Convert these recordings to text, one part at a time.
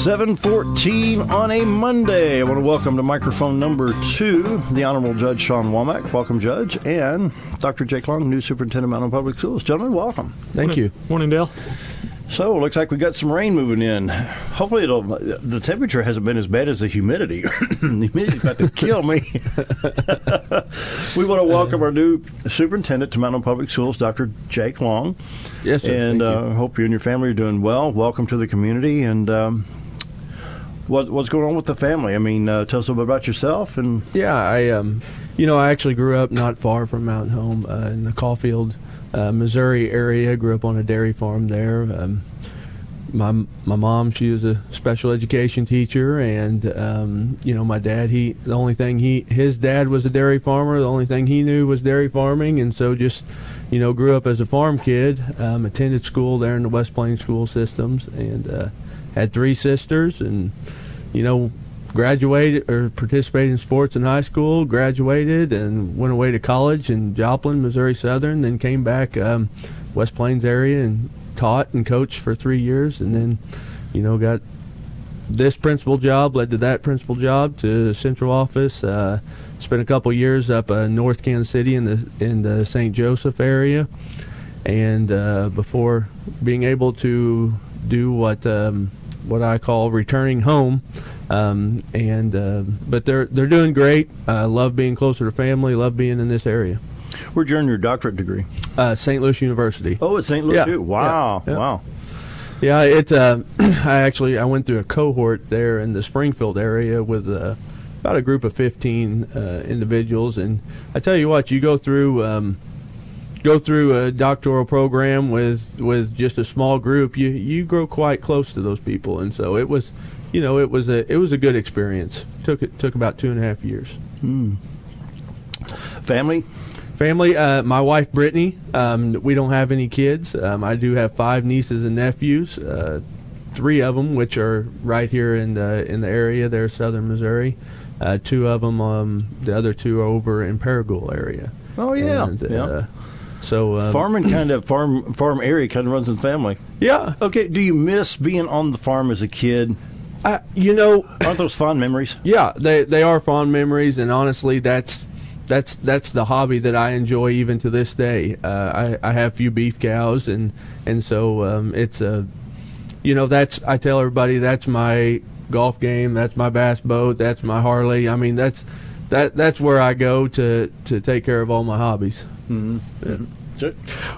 7:14 on a Monday. I want to welcome to microphone number 2 the Honorable Judge Shawn Womack. Welcome, Judge. And Dr. Jake Long, new Superintendent of Mountain Public Schools. Gentlemen, welcome. Thank you. Morning, Dale. So, it looks like we got some rain moving in. Hopefully, the temperature hasn't been as bad as the humidity. The humidity's about to kill me. We want to welcome our new superintendent to Mountain Public Schools, Dr. Jake Long. Yes, sir. And hope you and your family are doing well. Welcome to the community. And what's going on with the family? I mean, tell us a little bit about yourself. And yeah, I actually grew up not far from Mountain Home in the Caulfield, Missouri area. Grew up on a dairy farm there. My mom, she was a special education teacher, and my dad, his dad was a dairy farmer. The only thing he knew was dairy farming, and so just grew up as a farm kid. Attended school there in the West Plains school systems, and had 3 sisters, and graduated or participated in sports in high school, graduated, and went away to college in Joplin, Missouri Southern, then came back West Plains area and taught and coached for 3 years, and then got this principal job, led to that principal job, to central office. Spent a couple years up North Kansas City in the St. Joseph area, and before being able to do what I call returning home. But they're doing great. Love being closer to family. Love being in this area. where'd you earn your doctorate degree? St. Louis University. Oh, at St. Louis. Yeah. Too. Wow. Yeah. Wow. Yeah, it's I went through a cohort there in the Springfield area with about a group of 15 individuals, and I tell you what, you go through a doctoral program with just a small group, you grow quite close to those people, and so it was a good experience. Took about 2.5 years. Family, my wife Brittany. We don't have any kids. I do have 5 nieces and nephews. 3 of them, which are right here in the area there, southern Missouri. 2 of them, the other 2 are over in Paragould area. Oh yeah, and, so farming farm area kind of runs in the family. Yeah. Okay. Do you miss being on the farm as a kid? Aren't those fond memories? Yeah, they are fond memories, and honestly, that's the hobby that I enjoy even to this day. I have a few beef cows, and so it's that's, I tell everybody, that's my golf game, that's my bass boat, that's my Harley. I mean, that's where I go to take care of all my hobbies. Mm-hmm. Yeah.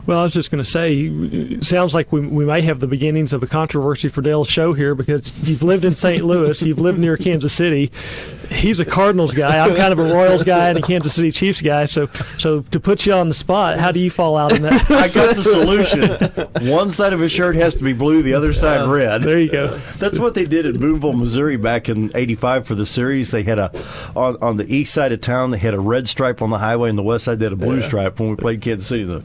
Well, I was just going to say, it sounds like we may have the beginnings of a controversy for Dale's show here, because you've lived in St. Louis, you've lived near Kansas City. He's a Cardinals guy. I'm kind of a Royals guy and a Kansas City Chiefs guy. So to put you on the spot, how do you fall out in that? I got the solution. One side of his shirt has to be blue, the other side red. There you go. That's what they did at Boonville, Missouri back in '85 for the series. They had on the east side of town, they had a red stripe on the highway, and the west side they had a blue stripe when we played Kansas City.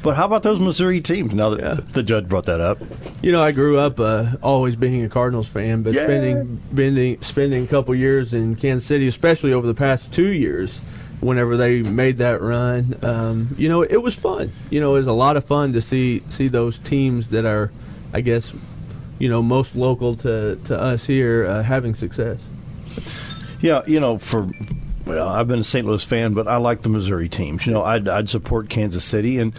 But how about those Missouri teams, now that the judge brought that up? I grew up always being a Cardinals fan, but spending a couple years in Kansas City, especially over the past 2 years, whenever they made that run, it was fun. It was a lot of fun to see those teams that are, I guess, most local to us here having success. Yeah, I've been a St. Louis fan, but I like the Missouri teams. I'd support Kansas City, and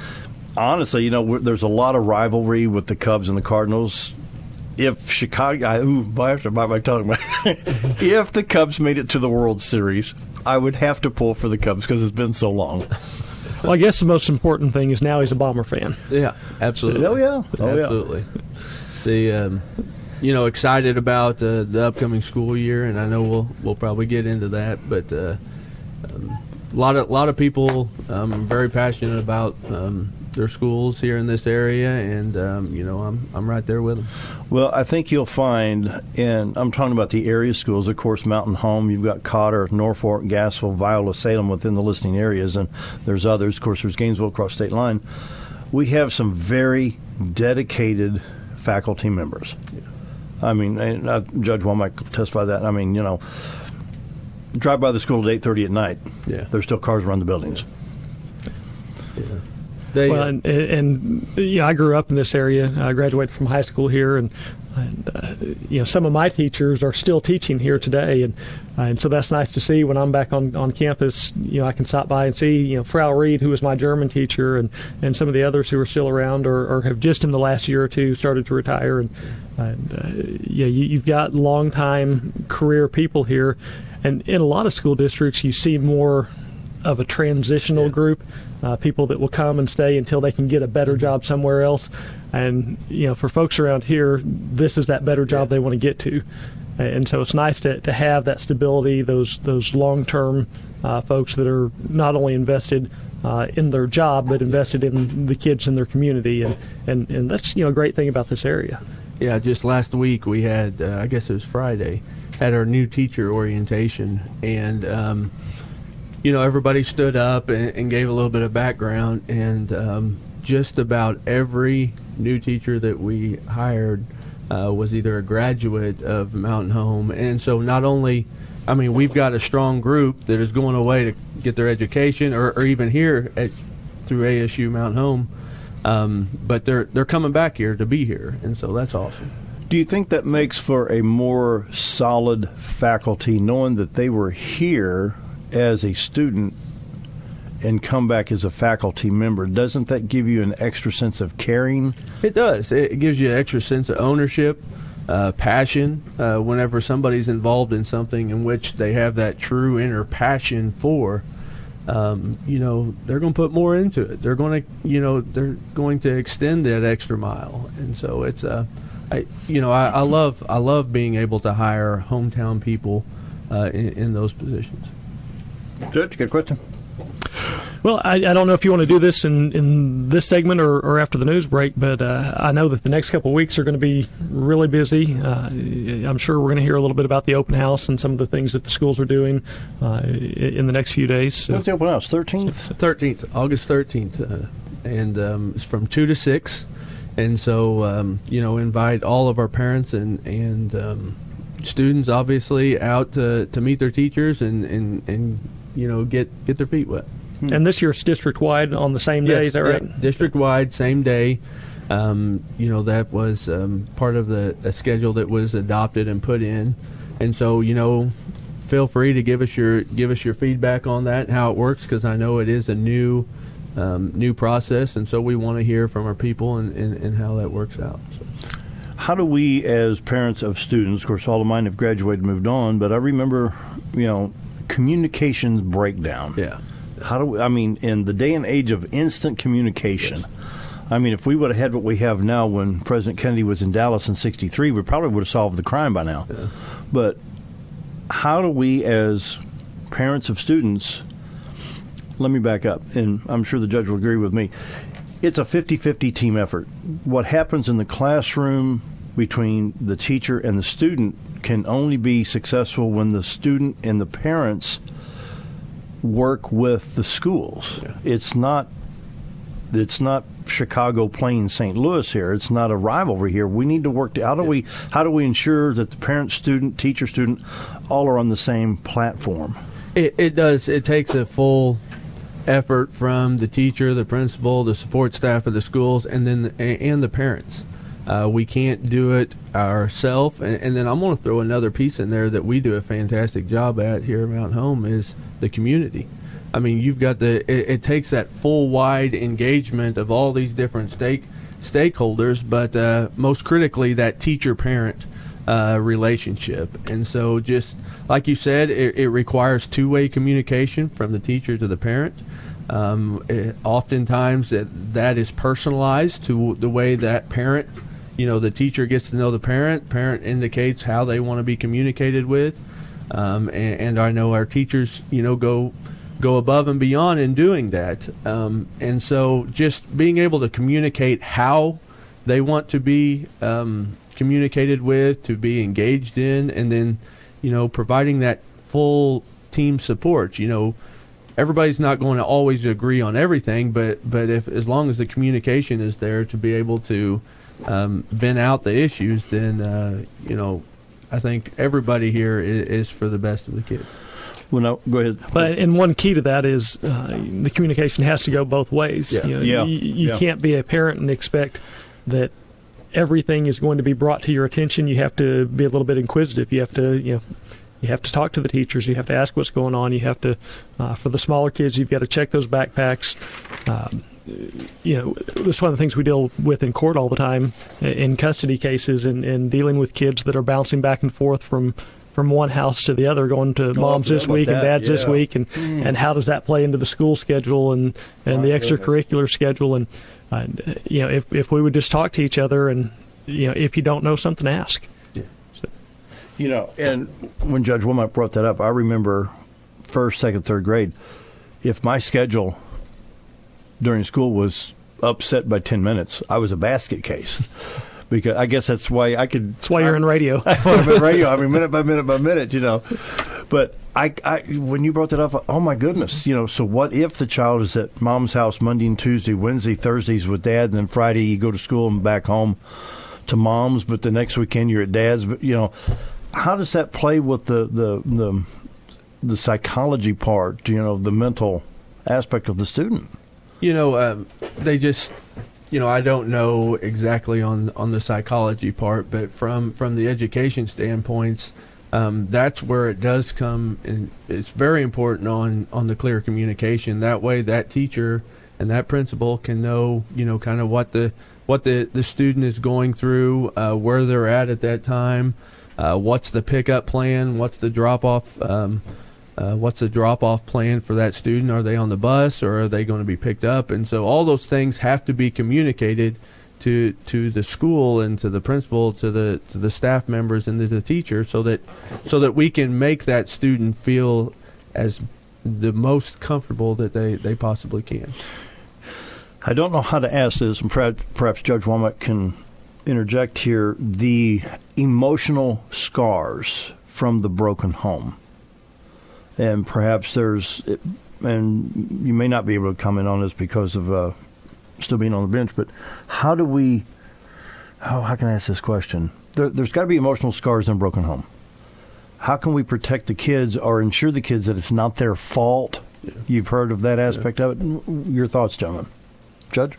honestly, there's a lot of rivalry with the Cubs and the Cardinals. If Chicago, I have to bite my tongue. If the Cubs made it to the World Series, I would have to pull for the Cubs because it's been so long. Well, I guess the most important thing is now he's a Bomber fan. Yeah, absolutely. Oh yeah, absolutely. The excited about the upcoming school year, and I know we'll probably get into that, but a lot of people very passionate about their schools here in this area, and I'm right there with them. Well, I think you'll find, and I'm talking about the area schools, of course, Mountain Home, you've got Cotter, Norfolk, Gassville, Viola, Salem within the listing areas, and there's others. Of course, there's Gainesville across state line. We have some very dedicated faculty members. Yeah. I mean, Judge Womack could testify that. I mean, drive by the school at 8:30 at night. Yeah. There's still cars around the buildings. Yeah. Well, and I grew up in this area. I graduated from high school here, and some of my teachers are still teaching here today, and so that's nice to see. When I'm back on campus, I can stop by and see Frau Reed, who was my German teacher, and some of the others who are still around or have just in the last year or two started to retire, and you've got long-time career people here, and in a lot of school districts you see more of a transitional group, people that will come and stay until they can get a better job somewhere else. And for folks around here, this is that better job they want to get to, and so it's nice to have that stability, those long-term folks that are not only invested in their job but invested in the kids in their community, and that's a great thing about this area. Yeah, just last week we had, I guess it was Friday, had our new teacher orientation, and everybody stood up and gave a little bit of background, and just about every new teacher that we hired was either a graduate of Mountain Home. And so not only, we've got a strong group that is going away to get their education or even here through ASU Mountain Home, but they're coming back here to be here, and so that's awesome. Do you think that makes for a more solid faculty, knowing that they were here as a student and come back as a faculty member? Doesn't that give you an extra sense of caring? It does. It gives you an extra sense of ownership, passion. Whenever somebody's involved in something in which they have that true inner passion for, they're going to put more into it. They're going to extend that extra mile, and so it's I love being able to hire hometown people in those positions. Judge, good question. Well, I don't know if you want to do this in this segment or after the news break, but I know that the next couple of weeks are going to be really busy. I'm sure we're going to hear a little bit about the open house and some of the things that the schools are doing in the next few days. So. What's the open house, 13th? 13th, August 13th, and it's from 2 to 6. And so, invite all of our parents and students, obviously, out to meet their teachers and get their feet wet. And this year it's district-wide on the same day, is that right? Yeah, district-wide, same day. That was part of the schedule that was adopted and put in. And so, feel free to give us your feedback on that and how it works, because I know it is a new process, and so we want to hear from our people and how that works out. So. How do we, as parents of students, of course, all of mine have graduated and moved on, but I remember, communications breakdown. Yeah. How do we, in the day and age of instant communication, yes. If we would have had what we have now when President Kennedy was in Dallas in 1963, we probably would have solved the crime by now. Yeah. But how do we, as parents of students, let me back up, and I'm sure the judge will agree with me, it's a 50-50 team effort. What happens in the classroom between the teacher and the student can only be successful when the student and the parents work with the schools. Yeah. It's not Chicago playing St. Louis here. It's not a rivalry here. We need to work. How do we ensure that the parent, student, teacher, student all are on the same platform? It does. It takes a full effort from the teacher, the principal, the support staff of the schools, and then the parents. We can't do it ourselves. And then I'm going to throw another piece in there that we do a fantastic job at here at Mountain Home is the community. You've got it takes that full wide engagement of all these different stakeholders, but most critically that teacher-parent relationship. And so just like you said, it requires two-way communication from the teacher to the parent. Oftentimes that is personalized to the way that parent, the teacher gets to know the parent indicates how they want to be communicated with. And I know our teachers, go above and beyond in doing that. And so just being able to communicate how they want to be communicated with, to be engaged in, and then, providing that full team support. Everybody's not going to always agree on everything, but as long as the communication is there to be able to vent out the issues, then, I think everybody here is for the best of the kids. Well, no, go ahead. But and one key to that is the communication has to go both ways. Yeah. You can't be a parent and expect that everything is going to be brought to your attention. You have to be a little bit inquisitive. You have to talk to the teachers. You have to ask what's going on. You have to, for the smaller kids, you've got to check those backpacks. That's one of the things we deal with in court all the time in custody cases and dealing with kids that are bouncing back and forth from one house to the other, going to mom's this week and dad's this week, and how does that play into the school schedule and the extracurricular schedule, and if we would just talk to each other, and if you don't know something, ask. And when Judge Womack brought that up, I remember first, second, third grade, if my schedule during school was upset by 10 minutes, I was a basket case. Because I guess that's why I could. That's why you're in radio. I'm in radio. I mean, minute by minute by minute, But I when you brought that up, oh my goodness, So what if the child is at mom's house Monday and Tuesday, Wednesday, Thursdays with dad, and then Friday you go to school and back home to mom's, but the next weekend you're at dad's. But how does that play with the psychology part? The mental aspect of the student. They just. I don't know exactly on the psychology part, but from the education standpoints, that's where it does come, and it's very important on the clear communication. That way, that teacher and that principal can know, kind of what the student is going through, where they're at that time, what's the pickup plan, what's the drop off. What's the drop-off plan for that student? Are they on the bus, or are they going to be picked up? And so all those things have to be communicated to the school and to the principal, to the staff members and to the teacher, so that we can make that student feel as the most comfortable that they possibly can. I don't know how to ask this, and perhaps Judge Womack can interject here. The emotional scars from the broken home. And perhaps and you may not be able to comment on this because of still being on the bench, but how can I ask this question? There's got to be emotional scars in a broken home. How can we protect the kids or ensure the kids that it's not their fault? Yeah. You've heard of that aspect of it. Your thoughts, gentlemen. Judge?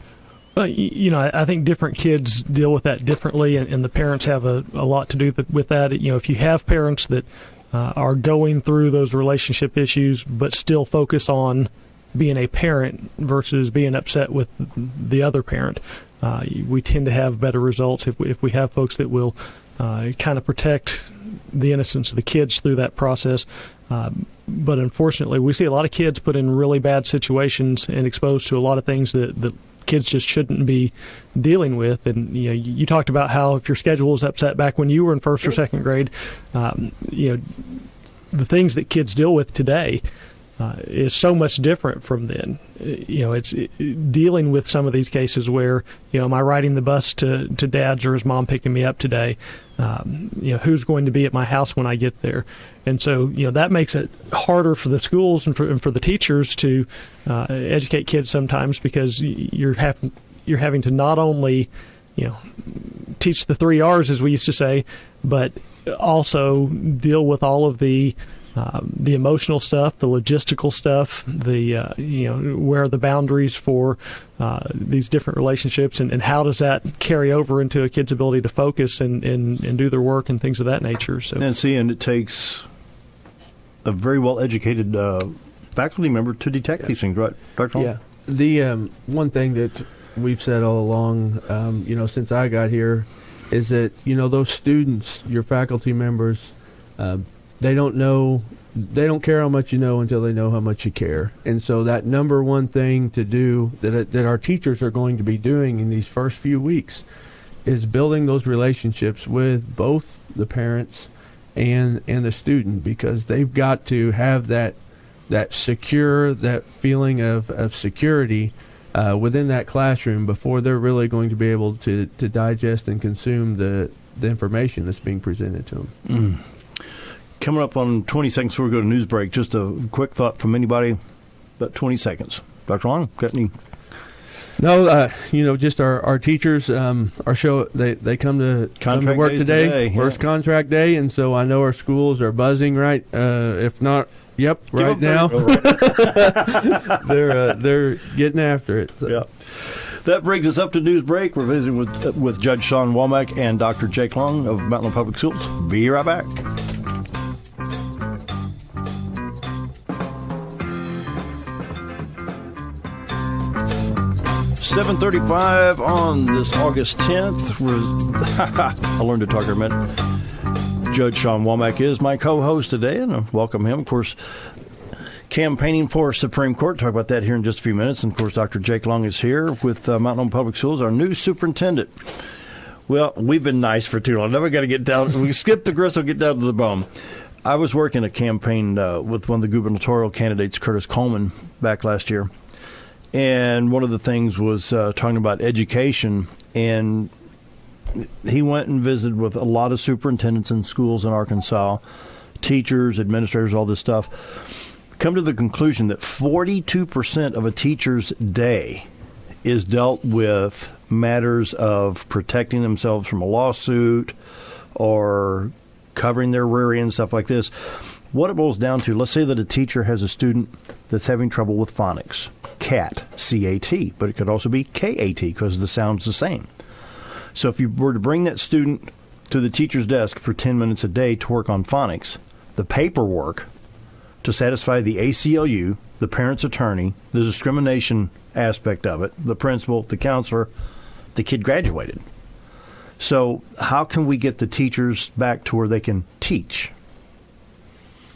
Well, I think different kids deal with that differently, and the parents have a lot to do with that. If you have parents that are going through those relationship issues but still focus on being a parent versus being upset with the other parent, we tend to have better results if we have folks that will kind of protect the innocence of the kids through that process. But unfortunately, we see a lot of kids put in really bad situations and exposed to a lot of things that kids just shouldn't be dealing with. And you talked about how if your schedule was upset back when you were in first or second grade, the things that kids deal with today is so much different from then. It's dealing with some of these cases where, am I riding the bus to dad's, or is mom picking me up today? Who's going to be at my house when I get there? And so, that makes it harder for the schools and for the teachers to educate kids sometimes, because you're having to not only, teach the 3 R's, as we used to say, but also deal with all of the emotional stuff, the logistical stuff, where are the boundaries for these different relationships, and how does that carry over into a kid's ability to focus and do their work and things of that nature. So, and it takes a very well-educated faculty member to detect these things, right, Dr. Long? Yeah. The one thing that we've said all along, since I got here, is that, those students, your faculty members, they don't care how much you know until they know how much you care. And so that number one thing to do that our teachers are going to be doing in these first few weeks is building those relationships with both the parents and the student, because they've got to have that feeling of security within that classroom before they're really going to be able to digest and consume the information that's being presented to them. Mm. Coming up on 20 seconds before we go to news break, just a quick thought from anybody, about 20 seconds. Dr. Long, got any? No, just our teachers, our show, they come to work today. First contract day, and so I know our schools are buzzing, right? If not Yep, right now. They're getting after it. So. Yeah. That brings us up to news break. We're visiting with Judge Shawn Womack and Dr. Jake Long of Mountain Public Schools. Be right back. $7:35 on this August 10th. I learned to talk here a minute. Judge Shawn Womack is my co-host today, and I welcome him. Of course, campaigning for Supreme Court. Talk about that here in just a few minutes. And, of course, Dr. Jake Long is here with Mountain Public Schools, our new superintendent. Well, we've been nice for too long. Now we got to get down. We skip the gristle, get down to the bone. I was working a campaign with one of the gubernatorial candidates, Curtis Coleman, back last year. And one of the things was talking about education. And he went and visited with a lot of superintendents in schools in Arkansas, teachers, administrators, all this stuff. Come to the conclusion that 42% of a teacher's day is dealt with matters of protecting themselves from a lawsuit or covering their rear end, stuff like this. What it boils down to, let's say that a teacher has a student that's having trouble with phonics, CAT, C-A-T, but it could also be K-A-T because the sound's the same. So if you were to bring that student to the teacher's desk for 10 minutes a day to work on phonics, the paperwork to satisfy the ACLU, the parent's attorney, the discrimination aspect of it, the principal, the counselor, the kid graduated. So how can we get the teachers back to where they can teach?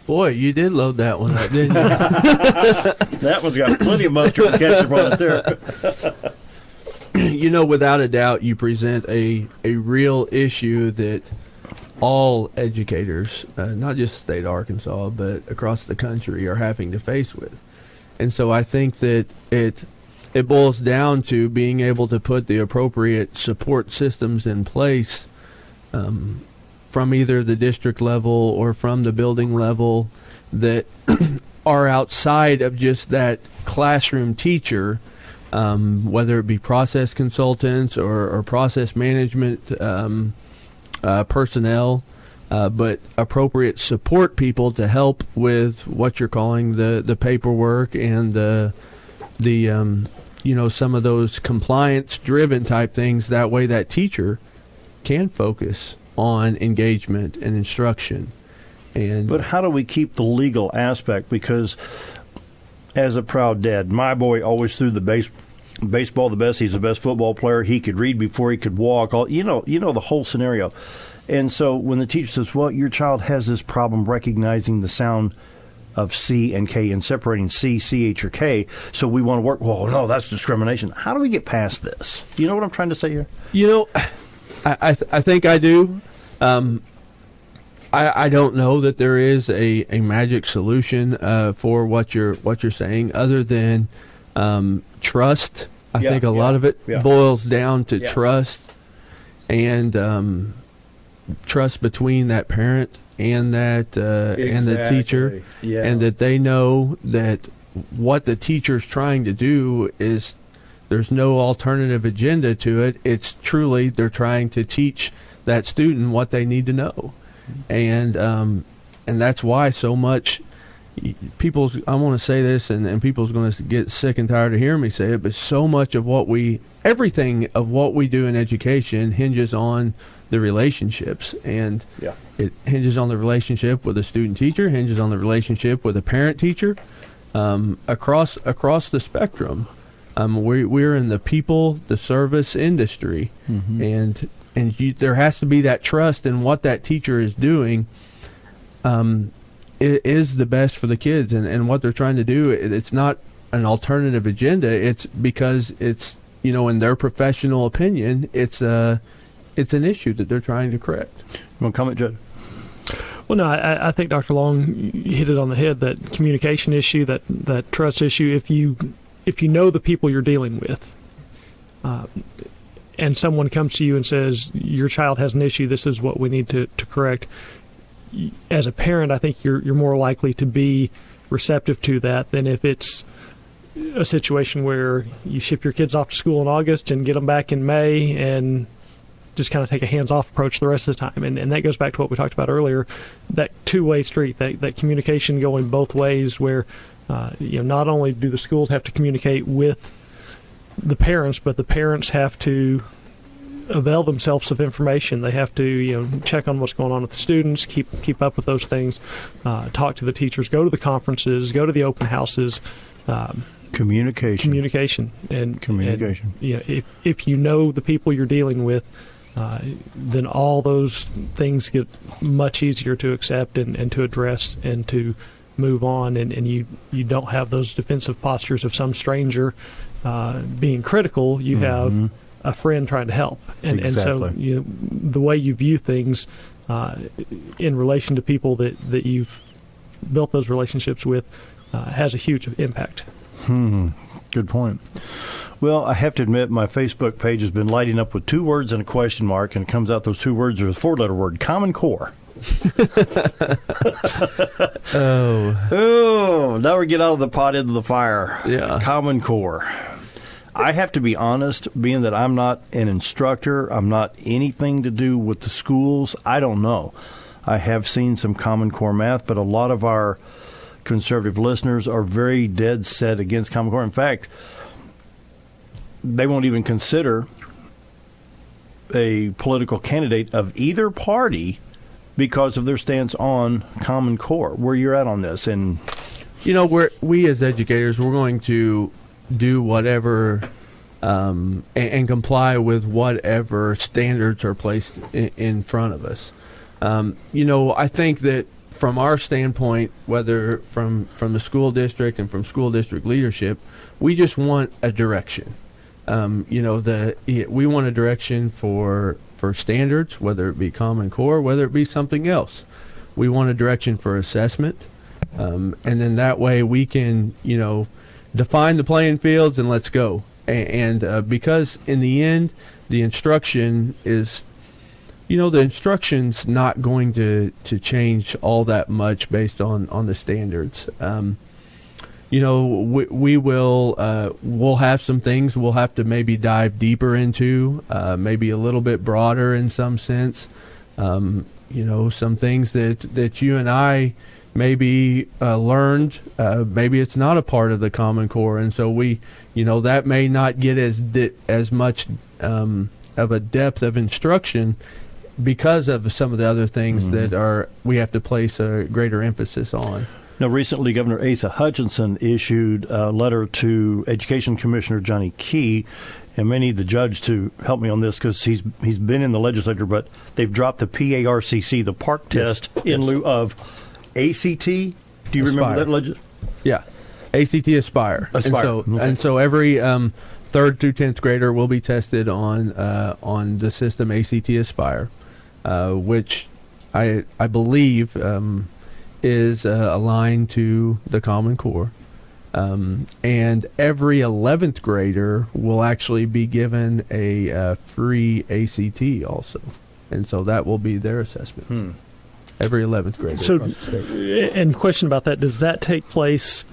Boy, you did load that one up, didn't you? That one's got plenty of mustard and ketchup on it there. You know, without a doubt, you present a real issue that all educators, not just the state of Arkansas, but across the country, are having to face with. And so I think that it boils down to being able to put the appropriate support systems in place from either the district level or from the building level that are outside of just that classroom teacher, whether it be process consultants or process management personnel, but appropriate support people to help with what you're calling the paperwork and the some of those compliance-driven type things. That way that teacher can focus on engagement and instruction. But how do we keep the legal aspect? Because as a proud dad, my boy always threw the baseball the best. He's the best football player. He could read before he could walk. You know the whole scenario. And so when the teacher says, well, your child has this problem recognizing the sound of C and K and separating C, CH, or K, so we want to work, well, no, that's discrimination. How do we get past this? You know what I'm trying to say here? You know, I think I do. I don't know that there is a magic solution for what you're saying, other than trust. I think a lot of it boils down to trust, and trust between that parent and that and the teacher, and that they know that what the teacher's trying to do is, there's no alternative agenda to it. It's truly they're trying to teach that student what they need to know, and that's why so much people's. I want to say this, and people's going to get sick and tired of hearing me say it, but so much of everything of what we do in education hinges on the relationships, and it hinges on the relationship with a student teacher, hinges on the relationship with a parent teacher, across the spectrum. We're in the the service industry, and there has to be that trust in what that teacher is doing. It is the best for the kids, and what they're trying to do. It's not an alternative agenda. It's because it's, in their professional opinion, it's an issue that they're trying to correct. You want to comment, Judd? Well, no, I think Dr. Long hit it on the head. That communication issue, that trust issue. If you know the people you're dealing with, and someone comes to you and says, your child has an issue, this is what we need to correct, as a parent, I think you're more likely to be receptive to that than if it's a situation where you ship your kids off to school in August and get them back in May, and just kind of take a hands-off approach the rest of the time. And that goes back to what we talked about earlier, that two-way street, that communication going both ways where, not only do the schools have to communicate with the parents, but the parents have to avail themselves of information. They have to, check on what's going on with the students, keep up with those things, talk to the teachers, go to the conferences, go to the open houses. Communication. And if you know the people you're dealing with, then all those things get much easier to accept and to address and to move on, and you don't have those defensive postures of some stranger being critical. You have a friend trying to help, and so the way you view things in relation to people that you've built those relationships with has a huge impact. Good point. Well, I have to admit, my Facebook page has been lighting up with 2 words and a question mark, and it comes out those 2 words are a 4-letter word, Common Core. Oh, now we get out of the pot into the fire. Yeah. Common Core. I have to be honest, being that I'm not an instructor, I'm not anything to do with the schools, I don't know. I have seen some Common Core math, but a lot of our conservative listeners are very dead set against Common Core. In fact, they won't even consider a political candidate of either party because of their stance on Common Core. Where you're at on this? And we as educators, we're going to do whatever and comply with whatever standards are placed in front of us. I think that from our standpoint, whether from the school district and from school district leadership, we just want a direction. We want a direction for standards, whether it be Common Core, whether it be something else. We want a direction for assessment, and then that way we can, define the playing fields and let's go. And because in the end, the instruction is, the instruction's not going to change all that much based on the standards. We'll have some things we'll have to maybe dive deeper into, maybe a little bit broader in some sense. Some things that you and I maybe learned, maybe it's not a part of the Common Core, and so that may not get as much of a depth of instruction because of some of the other things that we have to place a greater emphasis on. Now, recently, Governor Asa Hutchinson issued a letter to Education Commissioner Johnny Key, and may need the judge to help me on this because he's been in the legislature, but they've dropped the PARCC, the PARC test, in lieu of ACT. Do you remember that Yeah, ACT Aspire. And so every 3rd through 10th grader will be tested on the system ACT Aspire, which I believe is aligned to the Common Core. And every 11th grader will actually be given a free ACT also. And so that will be their assessment. Every 11th grader. So, and question about that, does that take place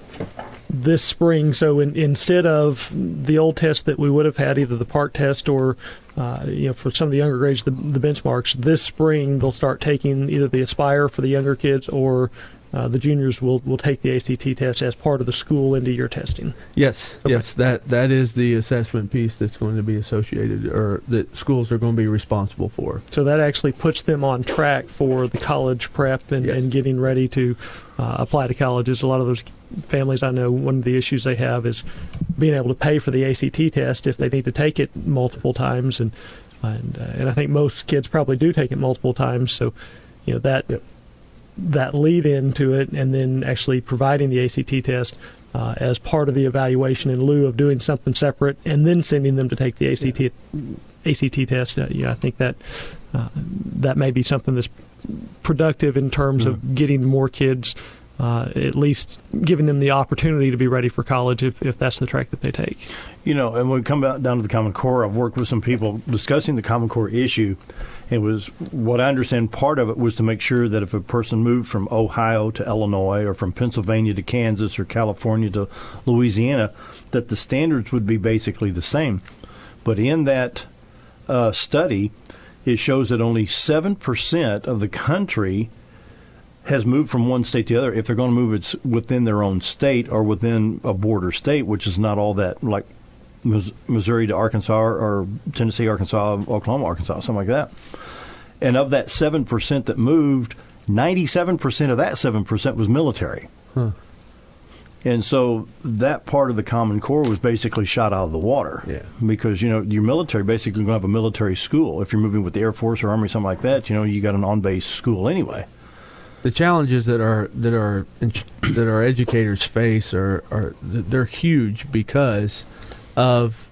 this spring? So instead of the old test that we would have had, either the PARC test or, for some of the younger grades, the benchmarks, this spring they'll start taking either the Aspire for the younger kids or the juniors will take the ACT test as part of the school into year testing. Yes, okay. Yes, that is the assessment piece that's going to be associated, or that schools are going to be responsible for. So that actually puts them on track for the college prep and getting ready to apply to colleges. A lot of those families, I know, one of the issues they have is being able to pay for the ACT test if they need to take it multiple times, and I think most kids probably do take it multiple times. So, that lead into it, and then actually providing the ACT test as part of the evaluation in lieu of doing something separate, and then sending them to take the ACT test. I think that may be something that's productive in terms of getting more kids, at least giving them the opportunity to be ready for college if that's the track that they take. And when we come down to the Common Core, I've worked with some people discussing the Common Core issue. It was, what I understand, part of it was to make sure that if a person moved from Ohio to Illinois or from Pennsylvania to Kansas or California to Louisiana, that the standards would be basically the same. But in that study, it shows that only 7% of the country has moved from one state to the other. If they're going to move, it's within their own state or within a border state, which is not all that, like Missouri to Arkansas or Tennessee, Arkansas, Oklahoma, Arkansas, something like that. And of that 7% that moved, 97% of that 7% was military. Huh. And so that part of the Common Core was basically shot out of the water. Yeah. Because, your military basically going to have a military school. If you're moving with the Air Force or Army, something like that, you got an on-base school anyway. The challenges that our educators face they're huge because of.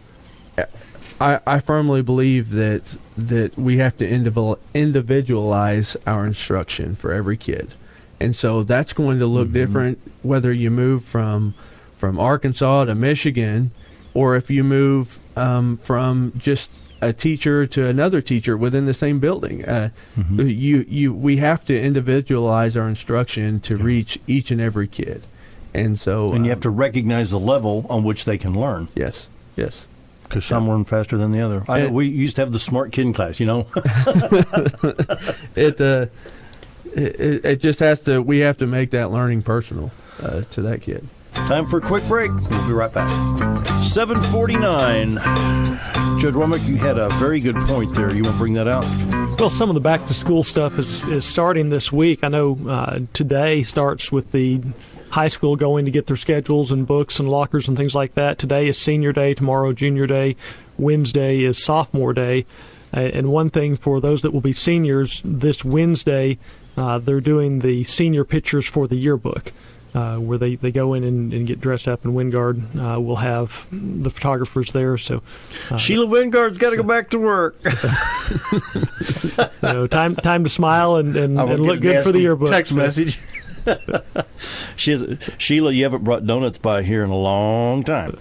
I firmly believe that we have to individualize our instruction for every kid. And so that's going to look different whether you move from Arkansas to Michigan or if you move from just a teacher to another teacher within the same building. We have to individualize our instruction to reach each and every kid. And you have to recognize the level on which they can learn. Yes. Because some learn faster than the other. I know we used to have the smart kid in class, It just has to. We have to make that learning personal to that kid. Time for a quick break. We'll be right back. 7:49. Judge Womack, you had a very good point there. You want to bring that out? Well, some of the back-to-school stuff is starting this week. I know today starts with the high school going to get their schedules and books and lockers and things like that. Today is senior day. Tomorrow, junior day. Wednesday is sophomore day. And one thing for those that will be seniors, this Wednesday, they're doing the senior pictures for the yearbook, where they go in and get dressed up in Wingard. We'll have the photographers there. So Sheila Wingard's got to go back to work. Time to smile and look good for the yearbook. Text message. Sheila, you haven't brought donuts by here in a long time.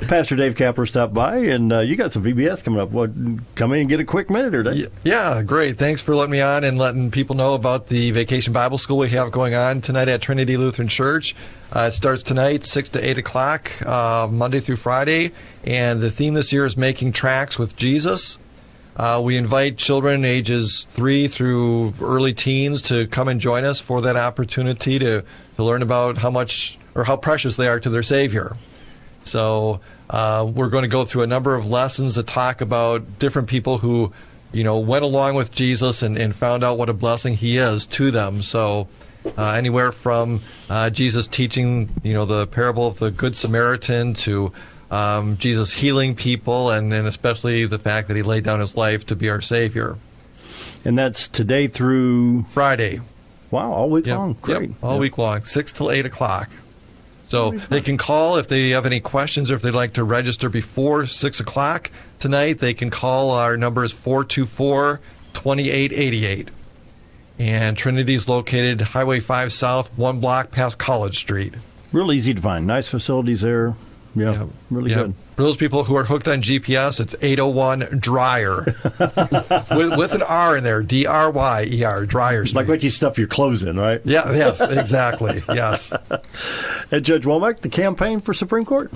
Pastor Dave Capper stopped by, and you got some VBS coming up. Come in and get a quick minute or two. Yeah, great. Thanks for letting me on and letting people know about the Vacation Bible School we have going on tonight at Trinity Lutheran Church. It starts tonight, 6 to 8 o'clock, Monday through Friday, and the theme this year is Making Tracks with Jesus. We invite children ages 3 through early teens to come and join us for that opportunity to learn about how much or how precious they are to their Savior. So we're going to go through a number of lessons that talk about different people who, went along with Jesus and found out what a blessing he is to them. So anywhere from Jesus teaching, the parable of the Good Samaritan to Jesus healing people, and especially the fact that he laid down his life to be our Savior. And that's today through Friday. Wow, all week long. Great. All week long, 6 till 8 o'clock. So they can call if they have any questions or if they'd like to register before 6 o'clock tonight. They can call. Our number is 424-2888. And Trinity is located Highway 5 South, 1 block past College Street. Real easy to find. Nice facilities there. Yeah, really good. For those people who are hooked on GPS, it's 801 Dryer. with an R in there, D-R-Y-E-R, Dryer Street. Like what you stuff your clothes in, right? Yeah, yes, exactly, yes. And Judge Womack, the campaign for Supreme Court?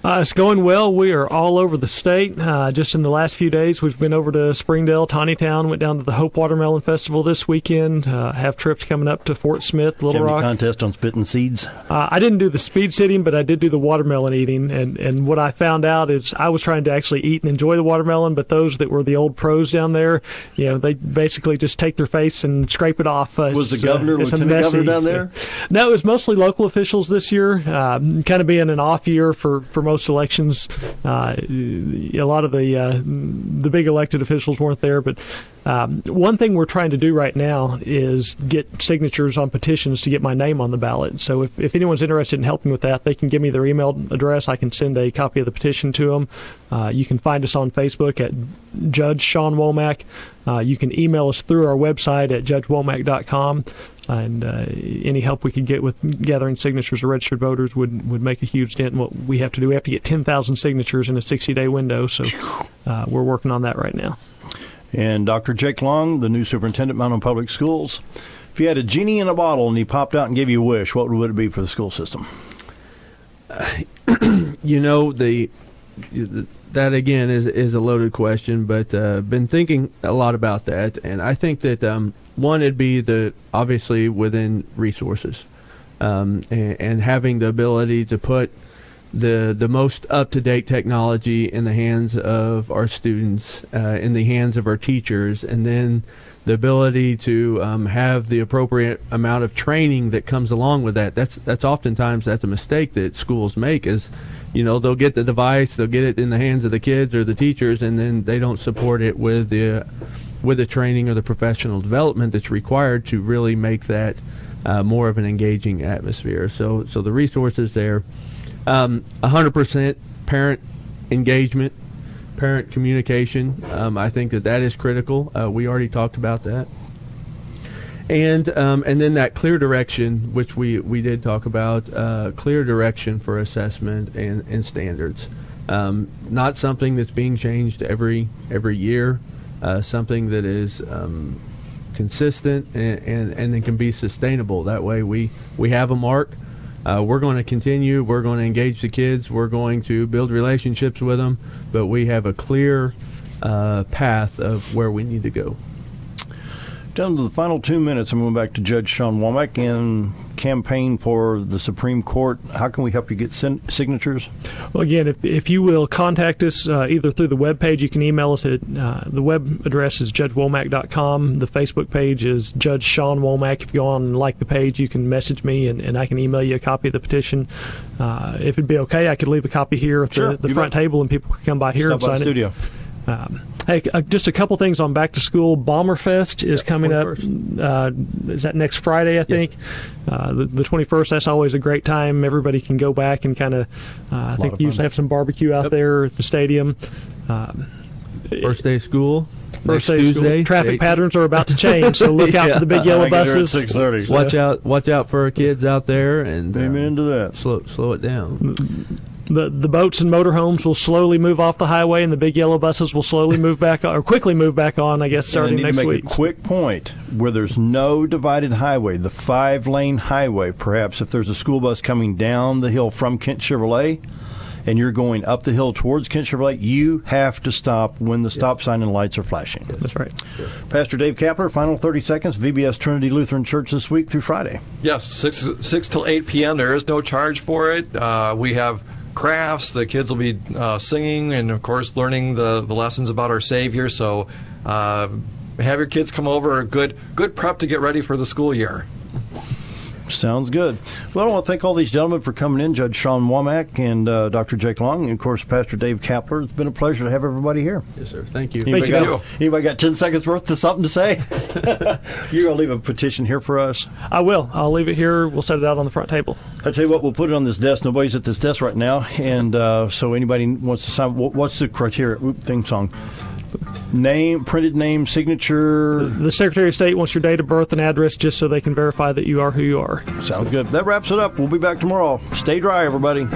It's going well. We are all over the state. Just in the last few days, we've been over to Springdale, Tawnytown, went down to the Hope Watermelon Festival this weekend, have trips coming up to Fort Smith, Little Rock. Contest on spitting seeds? I didn't do the speed sitting, but I did do the watermelon eating. And what I found out is I was trying to actually eat and enjoy the watermelon, but those that were the old pros down there, they basically just take their face and scrape it off. Was the governor, lieutenant governor down there? No, it was mostly local officials this year, kind of being an off year for most elections. A lot of the big elected officials weren't there, but one thing we're trying to do right now is get signatures on petitions to get my name on the ballot. So if anyone's interested in helping with that, they can give me their email address. I can send a copy of the petition to them. You can find us on Facebook at Judge Shawn Womack. You can email us through our website at judgewomack.com. And any help we could get with gathering signatures of registered voters would make a huge dent in what we have to do. We have to get 10,000 signatures in a 60-day window, so we're working on that right now. And Dr. Jake Long, the new superintendent, Mountain Public Schools. If you had a genie in a bottle and he popped out and gave you a wish, what would it be for the school system? The that again is a loaded question, but been thinking a lot about that, and I think that one, it'd be obviously within resources, and having the ability to put the most up-to-date technology in the hands of our students, in the hands of our teachers, and then the ability to have the appropriate amount of training that comes along with that. That's oftentimes a mistake that schools make is, they'll get the device, they'll get it in the hands of the kids or the teachers, and then they don't support it with the training or the professional development that's required to really make that more of an engaging atmosphere. So the resources there. 100% parent engagement, parent communication. I think that is critical. We already talked about that. And then that clear direction, which we did talk about, clear direction for assessment and standards. Not something that's being changed every year, something that is consistent and then can be sustainable. That way we have a mark. We're going to continue. We're going to engage the kids. We're going to build relationships with them, but we have a clear path of where we need to go. Down to the final 2 minutes, I'm going back to Judge Shawn Womack and campaign for the Supreme Court. How can we help you get signatures? Well, again, if you will contact us either through the webpage, you can email us at the web address is judgewomack.com. The Facebook page is Judge Shawn Womack. If you go on and like the page, you can message me and I can email you a copy of the petition. If it'd be okay, I could leave a copy here at the front table and people could come by here and sign it. Studio. Hey, just a couple things on Back to School. Bomberfest is coming 21st. Up. Is that next Friday, I think? Yes. The 21st, that's always a great time. Everybody can go back and kind of, I think you usually have some barbecue out there at the stadium. First day of school. First day of school. Traffic patterns are about to change, so look out for the big yellow buses. 6:30. Watch out for our kids out there, and amen to that. Slow it down. The boats and motorhomes will slowly move off the highway, and the big yellow buses will slowly move back on, or quickly move back on, I guess, starting next week. I need to make a quick point. Where there's no divided highway, the 5-lane highway, perhaps if there's a school bus coming down the hill from Kent Chevrolet, and you're going up the hill towards Kent Chevrolet, you have to stop when the stop sign and lights are flashing. That's right. Pastor Dave Kapler, final 30 seconds, VBS Trinity Lutheran Church this week through Friday. Yes, 6 till 8 p.m. There is no charge for it. We have crafts. The kids will be singing and, of course, learning the lessons about our Savior. So have your kids come over. Good prep to get ready for the school year. Sounds good. Well, I want to thank all these gentlemen for coming in, Judge Shawn Womack and Dr. Jake Long, and, of course, Pastor Dave Kapler. It's been a pleasure to have everybody here. Yes, sir. Thank you. Anybody got 10 seconds worth of something to say? You're going to leave a petition here for us? I will. I'll leave it here. We'll set it out on the front table. I tell you what, we'll put it on this desk. Nobody's at this desk right now, and so anybody wants to sign. What's the criteria? Theme song. Name, printed name, signature. The Secretary of State wants your date of birth and address just so they can verify that you are who you are. Sounds good. That wraps it up. We'll be back tomorrow. Stay dry, everybody.